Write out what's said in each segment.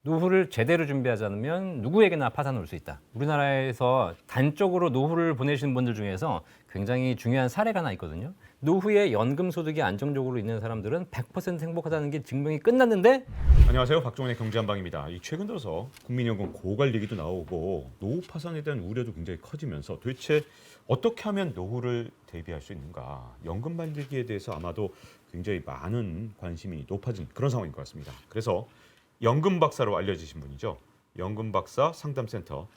노후를 제대로 준비하지 않으면 누구에게나 파산 올 수 있다. 우리나라에서 단적으로 노후를 보내시는 분들 중에서 굉장히 중요한 사례가 하나 있거든요. 노후에 연금 소득이 안정적으로 있는 사람들은 100% 행복하다는 게 증명이 끝났는데 안녕하세요. 박종원의 경제한방입니다. 최근 들어서 국민연금 고갈 얘기도 나오고 노후 파산에 대한 우려도 굉장히 커지면서 도대체 어떻게 하면 노후를 대비할 수 있는가, 연금 만들기에 대해서 아마도 굉장히 많은 관심이 높아진 그런 상황인 것 같습니다. 그래서 연금 박사로 알려지신 분이죠. 연금 박사 상담센터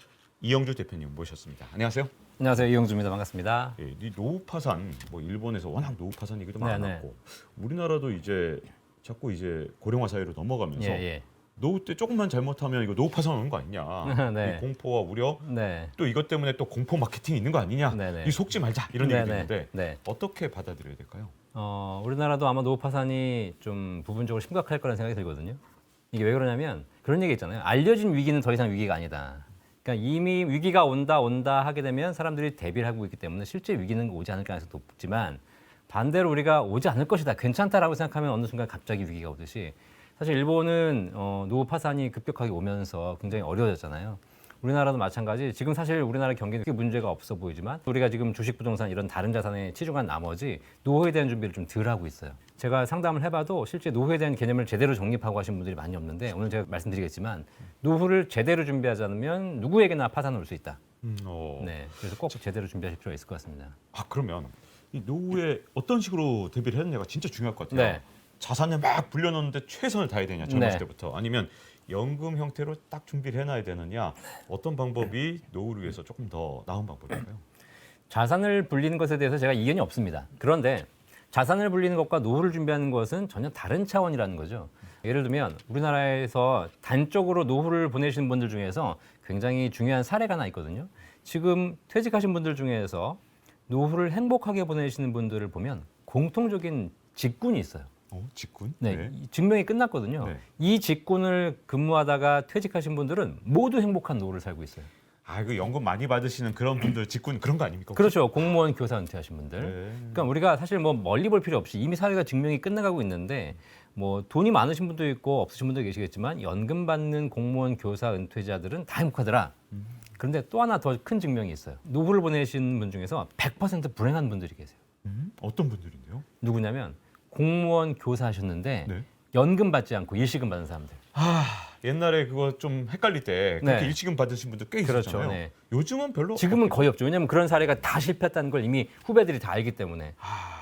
이영주 대표님 모셨습니다. 안녕하세요. 안녕하세요. 이영주입니다. 반갑습니다. 예, 이 노후 파산, 일본에서 워낙 노후 파산 얘기도 네네. 많았고 우리나라도 이제 자꾸 이제 고령화 사회로 넘어가면서 예. 노후 때 조금만 잘못하면 이거 노후 파산 오는 거 아니냐. 네. 이 공포와 우려, 네. 또 이것 때문에 또 공포 마케팅이 있는 거 아니냐. 네네. 이 속지 말자 이런 얘기도 네네. 있는데 네. 어떻게 받아들여야 될까요? 우리나라도 아마 노후 파산이 좀 부분적으로 심각할 거라는 생각이 들거든요. 이게 왜 그러냐면 그런 얘기 있잖아요. 알려진 위기는 더 이상 위기가 아니다. 그러니까 이미 위기가 온다 하게 되면 사람들이 대비를 하고 있기 때문에 실제 위기는 오지 않을 가능성이 높지만 반대로 우리가 오지 않을 것이다, 괜찮다라고 생각하면 어느 순간 갑자기 위기가 오듯이 사실 일본은 노후 파산이 급격하게 오면서 굉장히 어려워졌잖아요. 우리나라도 마찬가지. 지금 사실 우리나라 경기는 크게 문제가 없어 보이지만 우리가 지금 주식, 부동산 이런 다른 자산에 치중한 나머지 노후에 대한 준비를 좀 덜 하고 있어요. 제가 상담을 해봐도 실제 노후에 대한 개념을 제대로 정립하고 하신 분들이 많이 없는데 오늘 제가 말씀드리겠지만 노후를 제대로 준비하지 않으면 누구에게나 파산 올 수 있다. 네, 그래서 꼭 제대로 준비하실 필요가 있을 것 같습니다. 그러면 이 노후에 어떤 식으로 대비를 했느냐가 진짜 중요할 것 같아요. 네. 자산을 막 불려놓는데 최선을 다해야 되냐, 젊었을 네. 때부터. 아니면 연금 형태로 딱 준비를 해놔야 되느냐. 어떤 방법이 노후를 위해서 조금 더 나은 방법일까요? 자산을 불리는 것에 대해서 제가 이견이 없습니다. 그런데 자산을 불리는 것과 노후를 준비하는 것은 전혀 다른 차원이라는 거죠. 예를 들면 우리나라에서 단적으로 노후를 보내시는 분들 중에서 굉장히 중요한 사례가 하나 있거든요. 지금 퇴직하신 분들 중에서 노후를 행복하게 보내시는 분들을 보면 공통적인 직군이 있어요. 직군? 네, 이 증명이 끝났거든요. 네. 이 직군을 근무하다가 퇴직하신 분들은 모두 행복한 노후를 살고 있어요. 그 연금 많이 받으시는 그런 분들 직군 그런 거 아닙니까? 혹시? 그렇죠. 공무원, 교사 은퇴하신 분들. 네. 그러니까 우리가 사실 뭐 멀리 볼 필요 없이 이미 사회가 증명이 끝나가고 있는데 뭐 돈이 많으신 분도 있고 없으신 분도 계시겠지만 연금 받는 공무원, 교사 은퇴자들은 다 행복하더라. 그런데 또 하나 더 큰 증명이 있어요. 노후를 보내신 분 중에서 100% 불행한 분들이 계세요. 어떤 분들인데요? 누구냐면 공무원, 교사 하셨는데 네. 연금 받지 않고 일시금 받는 사람들. 옛날에 그거 좀 헷갈릴 때 그렇게 네. 일시금 받으신 분들 꽤 그렇죠. 있었잖아요. 네. 요즘은 별로 지금은 거의 없죠. 왜냐하면 그런 사례가 다 실패했다는 걸 이미 후배들이 다 알기 때문에.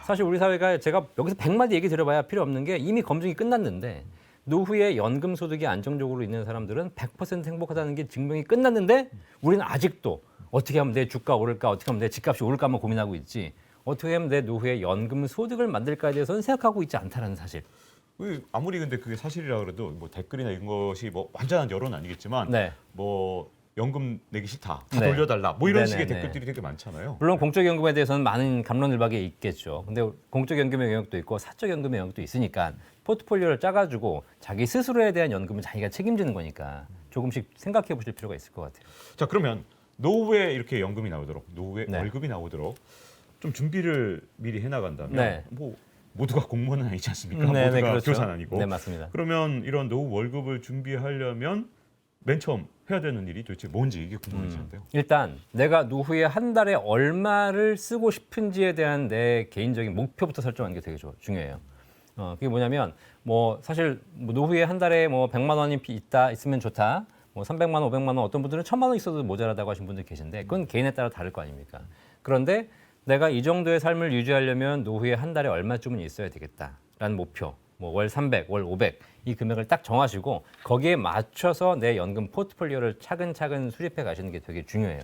사실 우리 사회가 제가 여기서 100마디 얘기 드려봐야 필요 없는 게 이미 검증이 끝났는데 노후에 연금 소득이 안정적으로 있는 사람들은 100% 행복하다는 게 증명이 끝났는데 우리는 아직도 어떻게 하면 내 주가 오를까, 어떻게 하면 내 집값이 오를까만 고민하고 있지 어떻게 하면 내 노후에 연금 소득을 만들까에 대해서는 생각하고 있지 않다라는 사실. 아무리 근데 그게 사실이라 그래도 뭐 댓글이나 이런 것이 뭐 완전한 여론은 아니겠지만 네. 뭐 연금 내기 싫다, 다 네. 돌려달라, 뭐 이런 네네네. 식의 댓글들이 되게 많잖아요. 물론 공적연금에 대해서는 많은 감론을박이 있겠죠. 근데 공적연금의 영역도 있고 사적연금의 영역도 있으니까 포트폴리오를 짜가지고 자기 스스로에 대한 연금은 자기가 책임지는 거니까 조금씩 생각해 보실 필요가 있을 것 같아요. 자, 그러면 노후에 이렇게 연금이 나오도록, 노후에 네. 월급이 나오도록 좀 준비를 미리 해나간다면 네. 뭐 모두가 공무원은 아니지 않습니까? 네, 모두가 그렇죠. 교사는 아니고. 네, 맞습니다. 그러면 이런 노후 월급을 준비하려면 맨 처음 해야 되는 일이 도대체 뭔지 이게 궁금해지는데요. 일단 내가 노후에 한 달에 얼마를 쓰고 싶은지에 대한 내 개인적인 목표부터 설정하는 게 되게 중요해요. 그게 뭐냐면 뭐 사실 뭐 노후에 한 달에 뭐 100만 원이 있으면 좋다. 뭐 300만 원, 500만 원, 어떤 분들은 1000만 원 있어도 모자라다고 하신 분들 계신데 그건 개인에 따라 다를 거 아닙니까? 그런데 내가 이 정도의 삶을 유지하려면 노후에 한 달에 얼마쯤은 있어야 되겠다라는 목표. 뭐 월 300, 월 500 이 금액을 딱 정하시고 거기에 맞춰서 내 연금 포트폴리오를 차근차근 수립해 가시는 게 되게 중요해요.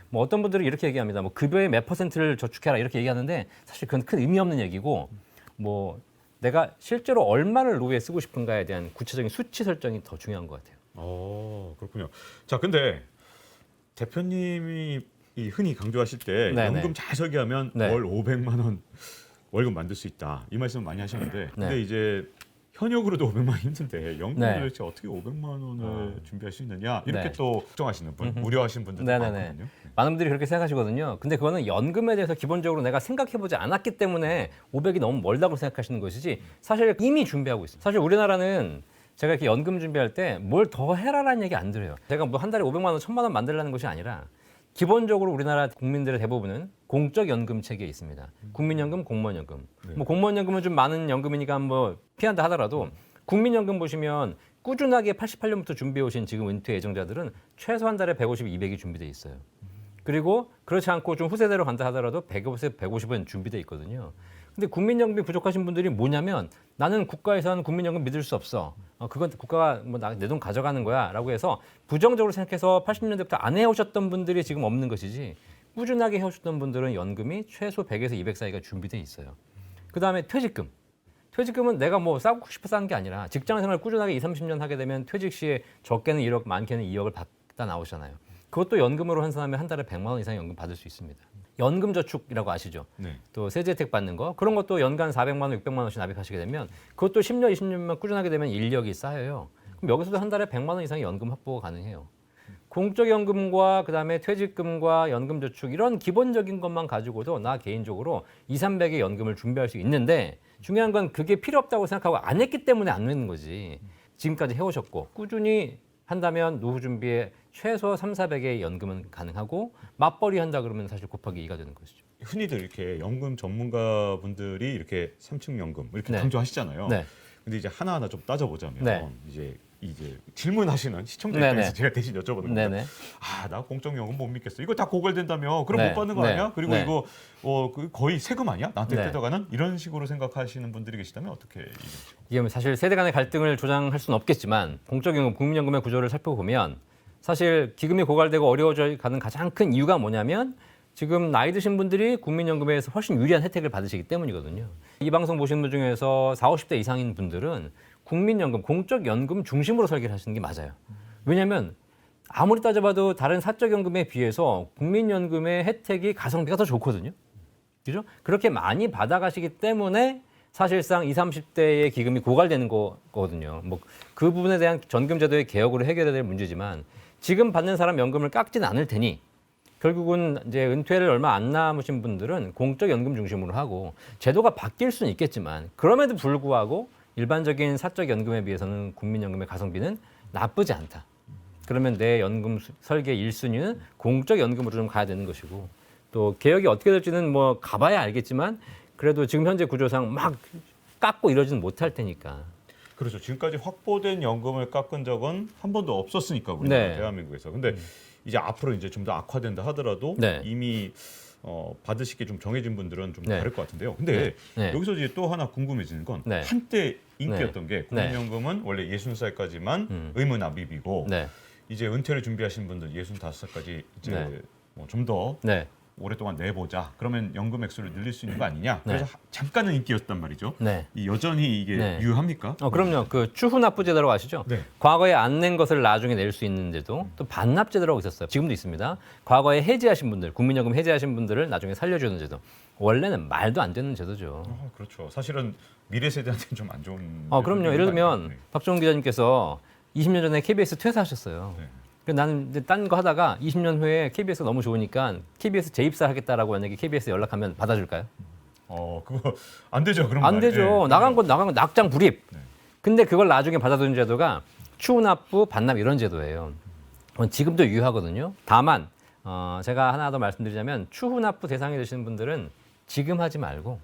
뭐 어떤 분들은 이렇게 얘기합니다. 뭐 급여의 몇 %를 저축해라 이렇게 얘기하는데 사실 그건 큰 의미 없는 얘기고 뭐 내가 실제로 얼마를 노후에 쓰고 싶은가에 대한 구체적인 수치 설정이 더 중요한 것 같아요. 그렇군요. 자, 근데 대표님이 이 흔히 강조하실 때 네네. 연금 잘 설계하면 네. 월 500만 원 월급 만들 수 있다. 이 말씀 많이 하셨는데 근데 네. 이제 현역으로도 500만 원 힘든데 연금을 네. 도대체 어떻게 500만 원을 준비할 수 있느냐 이렇게 네. 또 걱정하시는 분, 우려하시는 분들도 네네네. 많거든요. 많은 분들이 그렇게 생각하시거든요. 근데 그거는 연금에 대해서 기본적으로 내가 생각해보지 않았기 때문에 500이 너무 멀다고 생각하시는 것이지 사실 이미 준비하고 있어요. 사실 우리나라는 제가 이렇게 연금 준비할 때 뭘 더 해라라는 얘기 안 들어요. 제가 뭐 한 달에 500만 원, 1000만 원 만들라는 것이 아니라 기본적으로 우리나라 국민들의 대부분은 공적 연금 체계에 있습니다. 국민연금, 공무원연금. 네. 뭐 공무원연금은 좀 많은 연금이니까 뭐 피한다 하더라도 국민연금 보시면 꾸준하게 88년부터 준비해 오신 지금 은퇴 예정자들은 최소 한 달에 150, 200이 준비돼 있어요. 그리고 그렇지 않고 좀 후세대로 간다 하더라도 150, 150은 준비돼 있거든요. 근데 국민연금이 부족하신 분들이 뭐냐면 나는 국가에서 하는 국민연금 믿을 수 없어. 그건 국가가 뭐 내 돈 가져가는 거야라고 해서 부정적으로 생각해서 80년대부터 안 해오셨던 분들이 지금 없는 것이지 꾸준하게 해오셨던 분들은 연금이 최소 100에서 200 사이가 준비돼 있어요. 그다음에 퇴직금. 퇴직금은 내가 뭐 싸고 싶어서 하는 게 아니라 직장 생활 꾸준하게 20, 30년 하게 되면 퇴직 시에 적게는 1억, 많게는 2억을 받다 나오잖아요. 그것도 연금으로 환산하면 한 달에 100만 원 이상 연금 받을 수 있습니다. 연금저축이라고 아시죠? 네. 또 세제 혜택 받는 거 그런 것도 연간 400만 원, 600만 원씩 납입하시게 되면 그것도 10년, 20년만 꾸준하게 되면 인력이 쌓여요. 그럼 여기서도 한 달에 100만 원 이상의 연금 확보가 가능해요. 공적 연금과 그다음에 퇴직금과 연금저축 이런 기본적인 것만 가지고도 나 개인적으로 2, 300의 연금을 준비할 수 있는데 중요한 건 그게 필요 없다고 생각하고 안 했기 때문에 안 되는 거지. 지금까지 해오셨고 꾸준히 한다면 노후 준비에 최소 3, 400의 연금은 가능하고 맞벌이 한다 그러면 사실 곱하기 2가 되는 것이죠. 흔히들 이렇게 연금 전문가분들이 이렇게 삼층 연금 이렇게 네. 강조하시잖아요. 네. 근데 이제 하나하나 좀 따져보자면 네. 이제 질문하시는 시청자 네네. 입장에서 제가 대신 여쭤보는 겁니다. 네네. 나 공적연금 못 믿겠어. 이거 다 고갈된다며. 그럼 네. 못 받는 거 네. 아니야? 그리고 네. 이거 거의 세금 아니야? 나한테 네. 뜯어가는? 이런 식으로 생각하시는 분들이 계시다면 어떻게 얘기하세요? 이게 사실 세대 간의 갈등을 조장할 수는 없겠지만 공적연금, 국민연금의 구조를 살펴보면 사실 기금이 고갈되고 어려워져 가는 가장 큰 이유가 뭐냐면 지금 나이 드신 분들이 국민연금에서 훨씬 유리한 혜택을 받으시기 때문이거든요. 이 방송 보시는 분 중에서 40, 50대 이상인 분들은 국민연금, 공적연금 중심으로 설계를 하시는 게 맞아요. 왜냐하면 아무리 따져봐도 다른 사적연금에 비해서 국민연금의 혜택이 가성비가 더 좋거든요. 그죠? 그렇게 많이 받아가시기 때문에 사실상 20, 30대의 기금이 고갈되는 거거든요. 뭐 그 부분에 대한 전금제도의 개혁으로 해결해야 될 문제지만 지금 받는 사람 연금을 깎지는 않을 테니 결국은 이제 은퇴를 얼마 안 남으신 분들은 공적 연금 중심으로 하고 제도가 바뀔 수는 있겠지만 그럼에도 불구하고 일반적인 사적 연금에 비해서는 국민연금의 가성비는 나쁘지 않다. 그러면 내 연금 설계 1순위는 공적 연금으로 좀 가야 되는 것이고 또 개혁이 어떻게 될지는 뭐 가봐야 알겠지만 그래도 지금 현재 구조상 막 깎고 이러지는 못할 테니까. 그렇죠. 지금까지 확보된 연금을 깎은 적은 한 번도 없었으니까 우리나라 네. 대한민국에서. 근데 이제 앞으로 이제 좀 더 악화된다 하더라도 네. 이미 받으시기 좀 정해진 분들은 좀 네. 다를 것 같은데요. 근데 네. 여기서 이제 또 하나 궁금해지는 건 네. 한때 인기였던 게 네. 국민연금은 원래 60살까지만 의무 납입이고 네. 이제 은퇴를 준비하신 분들 65살까지 이제 네. 좀 더 네. 오랫동안 내보자. 그러면 연금 액수를 늘릴 수 있는 거 아니냐. 네. 그래서 잠깐은 인기였단 말이죠. 네. 여전히 이게 네. 유효합니까? 그럼요. 그 추후납부제도라고 아시죠? 네. 과거에 안 낸 것을 나중에 낼 수 있는 제도, 또 반납제도라고 있었어요. 지금도 있습니다. 과거에 해지하신 분들, 국민연금 해지하신 분들을 나중에 살려주는 제도. 원래는 말도 안 되는 제도죠. 그렇죠. 사실은 미래 세대한테는 좀 안 좋은. 그럼요. 예를 들면 네. 박정훈 기자님께서 20년 전에 KBS 퇴사하셨어요. 네. 그래서 나는 이제 딴 거 하다가 20년 후에 KBS가 너무 좋으니까 KBS 재입사하겠다라고 만약에 KBS 연락하면 받아줄까요? 그거 안 되죠. 그런 안 말. 되죠. 네. 나간 건 낙장 불입. 네. 근데 그걸 나중에 받아두는 제도가 추후납부, 반납 이런 제도예요. 그건 지금도 유효하거든요. 다만 제가 하나 더 말씀드리자면 추후납부 대상이 되시는 분들은 지금 하지 말고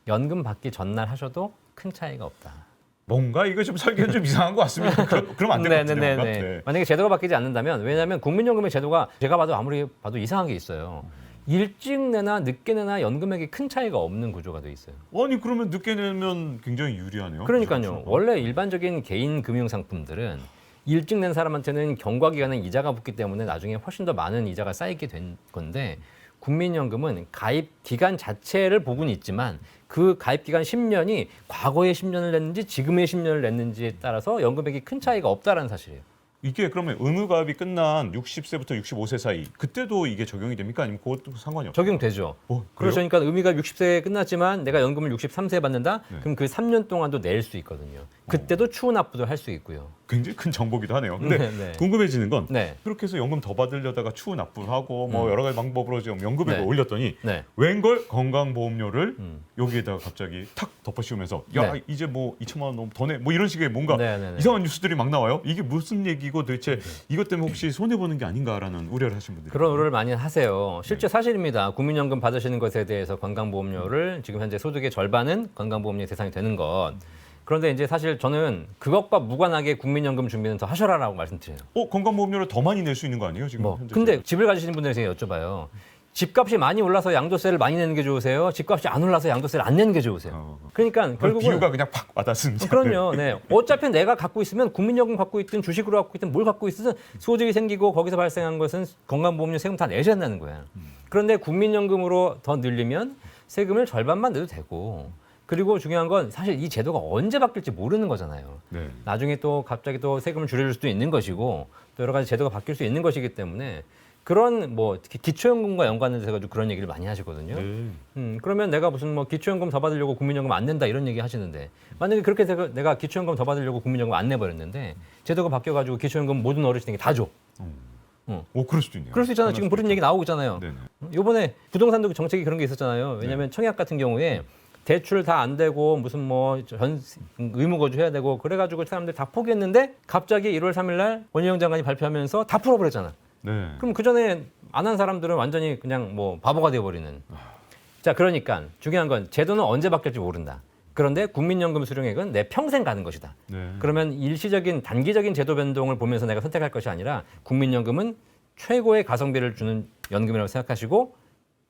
연금 받기 전날 하셔도 큰 차이가 없다. 뭔가 이거 좀 설계는 좀 이상한 것 같습니다. 그럼 안 될 것 같은데. 뭔가? 네. 만약에 제도가 바뀌지 않는다면 왜냐하면 국민연금의 제도가 제가 봐도 아무리 봐도 이상한 게 있어요. 일찍 내나 늦게 내나 연금액이 큰 차이가 없는 구조가 돼 있어요. 아니 그러면 늦게 내면 굉장히 유리하네요. 그러니까요. 그렇죠? 원래 일반적인 개인 금융 상품들은 일찍 낸 사람한테는 경과 기간에 이자가 붙기 때문에 나중에 훨씬 더 많은 이자가 쌓이게 된 건데 국민연금은 가입 기간 자체를 보고는 있지만 그 가입 기간 10년이 과거에 10년을 냈는지 지금의 10년을 냈는지에 따라서 연금액이 큰 차이가 없다라는 사실이에요. 이게 그러면 의무 가입이 끝난 60세부터 65세 사이 그때도 이게 적용이 됩니까? 아니면 그것도 상관이 없어요? 적용되죠. 그러니까 의미가 60세에 끝났지만 내가 연금을 63세에 받는다? 네. 그럼 그 3년 동안도 낼 수 있거든요. 그때도 추후 납부도 할 수 있고요. 굉장히 큰 정보기도 하네요. 근데 네. 궁금해지는 건 네. 그렇게 해서 연금 더 받으려다가 추후 납부를 하고 뭐 여러 가지 방법으로 지금 연금액을 네. 올렸더니 네. 웬걸 건강보험료를 여기에다가 갑자기 탁 덮어씌우면서 야 네. 이제 뭐 2천만 원 너무 더 내 뭐 이런 식의 뭔가 네, 네, 네. 이상한 뉴스들이 막 나와요. 이게 무슨 얘기고 도대체 이것 때문에 혹시 손해 보는 게 아닌가라는 우려를 하신 분들이 그런 우려를 많이 하세요. 실제 사실입니다. 국민연금 받으시는 것에 대해서 건강보험료를 지금 현재 소득의 절반은 건강보험료 대상이 되는 것. 그런데 이제 사실 저는 그것과 무관하게 국민연금 준비는 더 하셔라라고 말씀드려요. 건강보험료를 더 많이 낼 수 있는 거 아니에요 지금? 뭐 현재 근데 집을 가지시는 분들에게 제가 여쭤봐요. 집값이 많이 올라서 양도세를 많이 내는 게 좋으세요? 집값이 안 올라서 양도세를 안 내는 게 좋으세요? 그러니까 결국은 비유가 그냥 팍 와닿습니다. 그럼요. 네. 어차피 내가 갖고 있으면 국민연금 갖고 있든 주식으로 갖고 있든 뭘 갖고 있든 소득이 생기고 거기서 발생한 것은 건강보험료 세금 다 내셔야 한다는 거야. 그런데 국민연금으로 더 늘리면 세금을 절반만 내도 되고 그리고 중요한 건 사실 이 제도가 언제 바뀔지 모르는 거잖아요. 네. 나중에 또 갑자기 또 세금을 줄여줄 수도 있는 것이고 또 여러 가지 제도가 바뀔 수 있는 것이기 때문에 그런 뭐 특히 기초연금과 연관돼서 가지고 그런 얘기를 많이 하시거든요. 네. 그러면 내가 무슨 뭐 기초연금 더 받으려고 국민연금 안 낸다 이런 얘기 하시는데 만약에 그렇게 해서 내가 기초연금 더 받으려고 국민연금 안 내버렸는데 제도가 바뀌어가지고 기초연금 모든 어르신에게 다 줘. 오 그럴 수도 있네요. 그럴 수 있잖아요. 지금 그런 얘기 나오고 있잖아요. 네네. 이번에 부동산도 정책이 그런 게 있었잖아요. 왜냐하면 청약 같은 경우에 대출 다 안 되고 무슨 뭐 의무 거주해야 되고 그래가지고 사람들 다 포기했는데 갑자기 1월 3일 날 원희영 장관이 발표하면서 다 풀어버렸잖아. 네. 그럼 그 전에 안 한 사람들은 완전히 그냥 뭐 바보가 되어버리는. 자, 그러니까 중요한 건 제도는 언제 바뀔지 모른다. 그런데 국민연금 수령액은 내 평생 가는 것이다. 네. 그러면 일시적인 단기적인 제도 변동을 보면서 내가 선택할 것이 아니라 국민연금은 최고의 가성비를 주는 연금이라고 생각하시고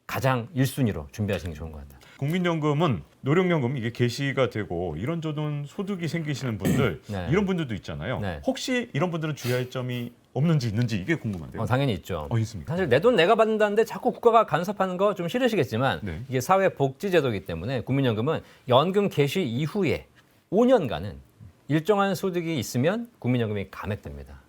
가장 1순위로 준비하시는 게 좋은 것 같다. 국민연금은 노령연금 이게 개시가 되고 이런저런 소득이 생기시는 분들 네. 이런 분들도 있잖아요. 네. 혹시 이런 분들은 주의할 점이 없는지 있는지 이게 궁금한데요. 당연히 있죠. 있습니까? 사실 내 돈 내가 받는다는데 자꾸 국가가 간섭하는 거 좀 싫으시겠지만 네. 이게 사회복지제도이기 때문에 국민연금은 연금 개시 이후에 5년간은 일정한 소득이 있으면 국민연금이 감액됩니다.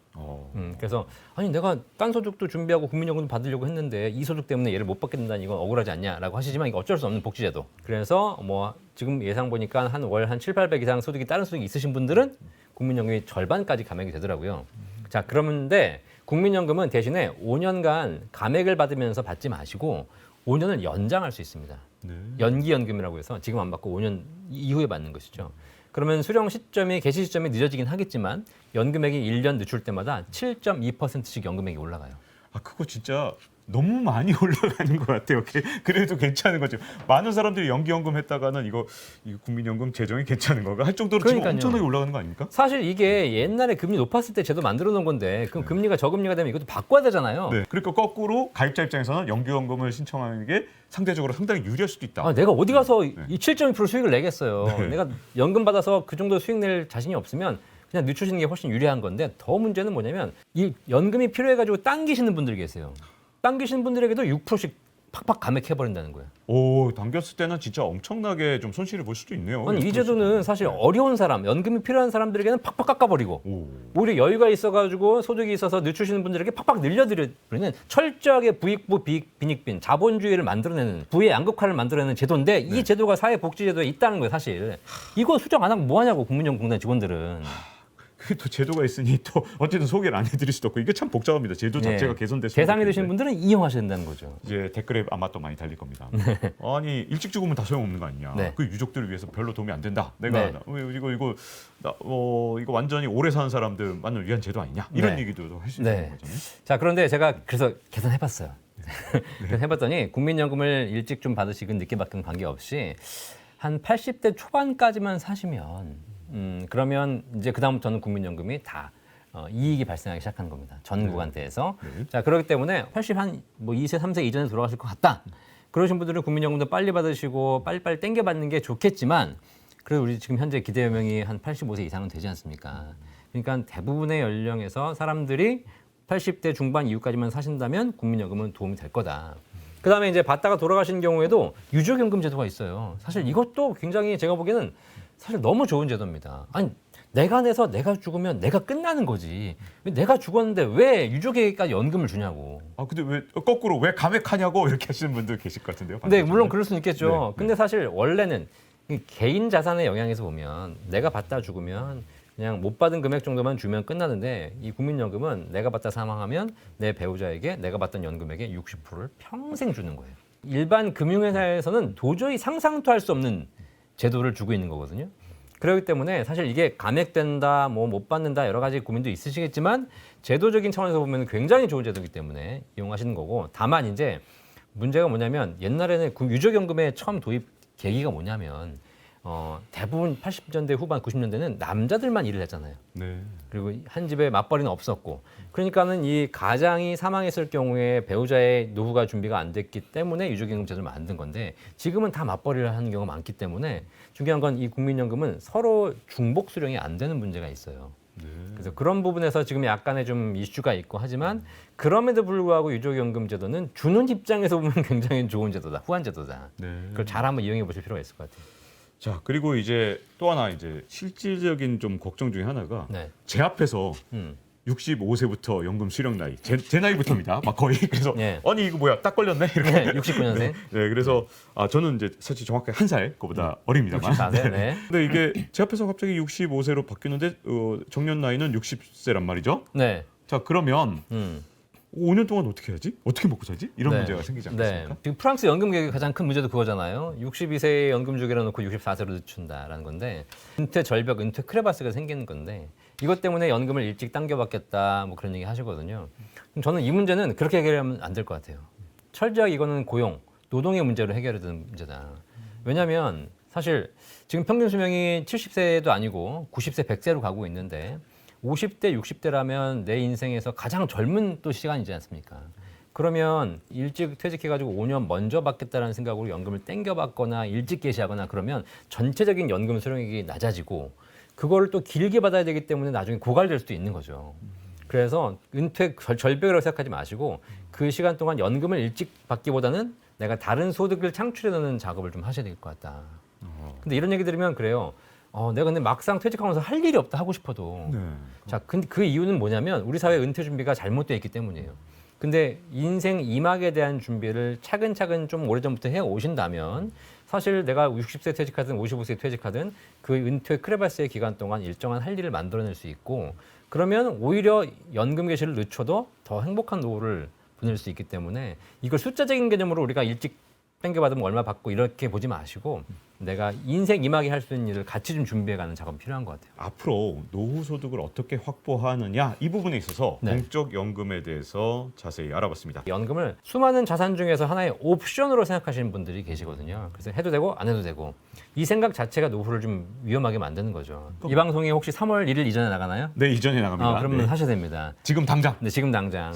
그래서 아니 내가 딴 소득도 준비하고 국민연금 받으려고 했는데 이 소득 때문에 얘를 못 받게 된다는 이건 억울하지 않냐라고 하시지만 이거 어쩔 수 없는 복지제도. 그래서 뭐 지금 예상 보니까 한 월 한 7, 800 이상 소득이 다른 소득이 있으신 분들은 국민연금이 절반까지 감액이 되더라고요. 자, 그런데 국민연금은 대신에 5년간 감액을 받으면서 받지 마시고 5년을 연장할 수 있습니다. 네. 연기연금이라고 해서 지금 안 받고 5년 이후에 받는 것이죠. 그러면 수령 시점이 개시 시점이 늦어지긴 하겠지만 연금액이 1년 늦출 때마다 7.2%씩 연금액이 올라가요. 그거 진짜 너무 많이 올라가는 것 같아요. 그래도 괜찮은 거죠. 많은 사람들이 연기연금 했다가는 이거 국민연금 재정이 괜찮은 거가 할 정도로 그러니까요. 지금 엄청나게 올라가는 거 아닙니까? 사실 이게 옛날에 금리 높았을 때 제도 만들어 놓은 건데 그럼 금리가 저금리가 되면 이것도 바꿔야 되잖아요. 네. 그러니까 거꾸로 가입자 입장에서는 연기연금을 신청하는 게 상대적으로 상당히 유리할 수도 있다. 내가 어디 가서 이 7.2% 수익을 내겠어요. 네. 내가 연금 받아서 그 정도 수익 낼 자신이 없으면 그냥 늦추시는 게 훨씬 유리한 건데 더 문제는 뭐냐면 이 연금이 필요해가지고 당기시는 분들이 계세요. 당기시는 분들에게도 6%씩 팍팍 감액해버린다는 거예요. 오, 당겼을 때는 진짜 엄청나게 좀 손실을 볼 수도 있네요. 아니 이 제도는 사실 어려운 사람, 연금이 필요한 사람들에게는 팍팍 깎아버리고 오. 오히려 여유가 있어가지고 소득이 있어서 늦추시는 분들에게 팍팍 늘려드리는 철저하게 부익부 빈익빈 자본주의를 만들어내는 부의 양극화를 만들어내는 제도인데 이 제도가 사회복지제도에 있다는 거예요. 사실 이거 수정 안 하면 뭐하냐고 국민연금공단 직원들은. 그게 또 제도가 있으니 또 어쨌든 소개를 안 해드릴 수도 없고 이게 참 복잡합니다. 제도 자체가 개선됐으면 대상이 되신 좋겠는데. 분들은 이용하셔야 된다는 거죠. 이제 댓글에 아마 또 많이 달릴 겁니다. 아니 일찍 죽으면 다 소용없는 거 아니냐. 네. 그 유족들을 위해서 별로 도움이 안 된다. 내가 네. 이거 완전히 오래 사는 사람들만을 위한 제도 아니냐. 이런 네. 얘기도 할 수 네. 있는 거잖아요. 자, 그런데 제가 그래서 계산해봤어요. 그래서 해봤더니 국민연금을 일찍 좀 받으시건 늦게 받건 관계없이 한 80대 초반까지만 사시면 그러면 이제 그다음부터는 국민연금이 다 이익이 발생하기 시작한 겁니다. 전 구간대에서. 네. 자, 그렇기 때문에 80한 뭐 2세, 3세 이전에 돌아가실 것 같다. 그러신 분들은 국민연금도 빨리 받으시고 빨리빨리 땡겨 받는 게 좋겠지만 그래도 우리 지금 현재 기대연명이 한 85세 이상은 되지 않습니까? 그러니까 대부분의 연령에서 사람들이 80대 중반 이후까지만 사신다면 국민연금은 도움이 될 거다. 그다음에 이제 받다가 돌아가신 경우에도 유족연금 제도가 있어요. 사실 이것도 굉장히 제가 보기에는 사실 너무 좋은 제도입니다. 아니 내가 내서 내가 죽으면 내가 끝나는 거지. 내가 죽었는데 왜 유족에게까지 연금을 주냐고. 근데 왜 거꾸로 왜 감액하냐고 이렇게 하시는 분들 계실 것 같은데요. 네, 물론 그럴 수는 있겠죠. 네. 근데 사실 원래는 이 개인 자산의 영향에서 보면 내가 받다 죽으면 그냥 못 받은 금액 정도만 주면 끝나는데 이 국민연금은 내가 받다 사망하면 내 배우자에게 내가 받던 연금액의 60%를 평생 주는 거예요. 일반 금융회사에서는 도저히 상상도 할 수 없는 제도를 주고 있는 거거든요. 그렇기 때문에 사실 이게 감액된다, 뭐 못 받는다 여러 가지 고민도 있으시겠지만 제도적인 차원에서 보면 굉장히 좋은 제도이기 때문에 이용하시는 거고 다만 이제 문제가 뭐냐면 옛날에는 유족연금의 처음 도입 계기가 뭐냐면 대부분 80년대 후반 90년대는 남자들만 일을 했잖아요. 네. 그리고 한 집에 맞벌이는 없었고 그러니까는 이 가장이 사망했을 경우에 배우자의 노후가 준비가 안 됐기 때문에 유족연금 제도를 만든 건데 지금은 다 맞벌이를 하는 경우가 많기 때문에 중요한 건 이 국민연금은 서로 중복 수령이 안 되는 문제가 있어요. 그래서 그런 부분에서 지금 약간의 좀 이슈가 있고 하지만 그럼에도 불구하고 유족연금 제도는 주는 입장에서 보면 굉장히 좋은 제도다, 후한 제도다. 네. 그걸 잘 한번 이용해 보실 필요가 있을 것 같아요. 자, 그리고 이제 또 하나 이제 실질적인 좀 걱정 중에 하나가 네. 제 앞에서 65세부터 연금 수령 나이, 제 나이부터입니다. 막 거의 그래서 네. 아니 이거 뭐야 딱 걸렸네 이렇게. 네, 69년생. 네, 그래서 저는 이제 사실 정확하게 한 살 그보다 어립니다만. 64세. 네. 근데 이게 제 앞에서 갑자기 65세로 바뀌는데 정년 나이는 60세란 말이죠. 네. 자, 그러면 5년 동안 어떻게 하지? 어떻게 먹고 살지? 이런 네. 문제가 생기지 않겠습니까? 네. 지금 프랑스 연금 계획의 가장 큰 문제도 그거잖아요. 62세에 연금 주기로 놓고 64세로 늦춘다라는 건데 은퇴 절벽, 은퇴 크레바스가 생기는 건데 이것 때문에 연금을 일찍 당겨받겠다 뭐 그런 얘기 하시거든요. 저는 이 문제는 그렇게 해결하면 안 될 것 같아요. 철저하게 이거는 고용, 노동의 문제로 해결해야 되는 문제다. 왜냐하면 사실 지금 평균 수명이 70세도 아니고 90세, 100세로 가고 있는데 50대, 60대라면 내 인생에서 가장 젊은 또 시간이지 않습니까? 그러면 일찍 퇴직해가지고 5년 먼저 받겠다라는 생각으로 연금을 땡겨받거나 일찍 개시하거나 그러면 전체적인 연금 수령액이 낮아지고 그거를 또 길게 받아야 되기 때문에 나중에 고갈될 수도 있는 거죠. 그래서 은퇴 절벽이라고 생각하지 마시고 그 시간 동안 연금을 일찍 받기보다는 내가 다른 소득을 창출해 넣는 작업을 좀 하셔야 될 것 같다. 근데 이런 얘기 들으면 그래요. 내가 근데 막상 퇴직하면서 할 일이 없다 하고 싶어도. 네. 자, 그 이유는 뭐냐면 우리 사회 은퇴 준비가 잘못되어 있기 때문이에요. 근데 인생 이막에 대한 준비를 차근차근 좀 오래전부터 해 오신다면 사실 내가 60세 퇴직하든 55세 퇴직하든 그 은퇴 크레바스의 기간 동안 일정한 할 일을 만들어낼 수 있고 그러면 오히려 연금 개시를 늦춰도 더 행복한 노후를 보낼 수 있기 때문에 이걸 숫자적인 개념으로 우리가 일찍 땡겨받으면 얼마 받고 이렇게 보지 마시고 내가 인생 이막에 할 수 있는 일을 같이 좀 준비해가는 작업이 필요한 것 같아요. 앞으로 노후 소득을 어떻게 확보하느냐 이 부분에 있어서 네. 공적 연금에 대해서 자세히 알아봤습니다. 연금을 수많은 자산 중에서 하나의 옵션으로 생각하시는 분들이 계시거든요. 그래서 해도 되고 안 해도 되고 이 생각 자체가 노후를 좀 위험하게 만드는 거죠. 이 방송이 혹시 3월 1일 이전에 나가나요? 네, 이전에 나갑니다. 그러면 네. 하셔야 됩니다. 지금 당장. 네, 지금 당장.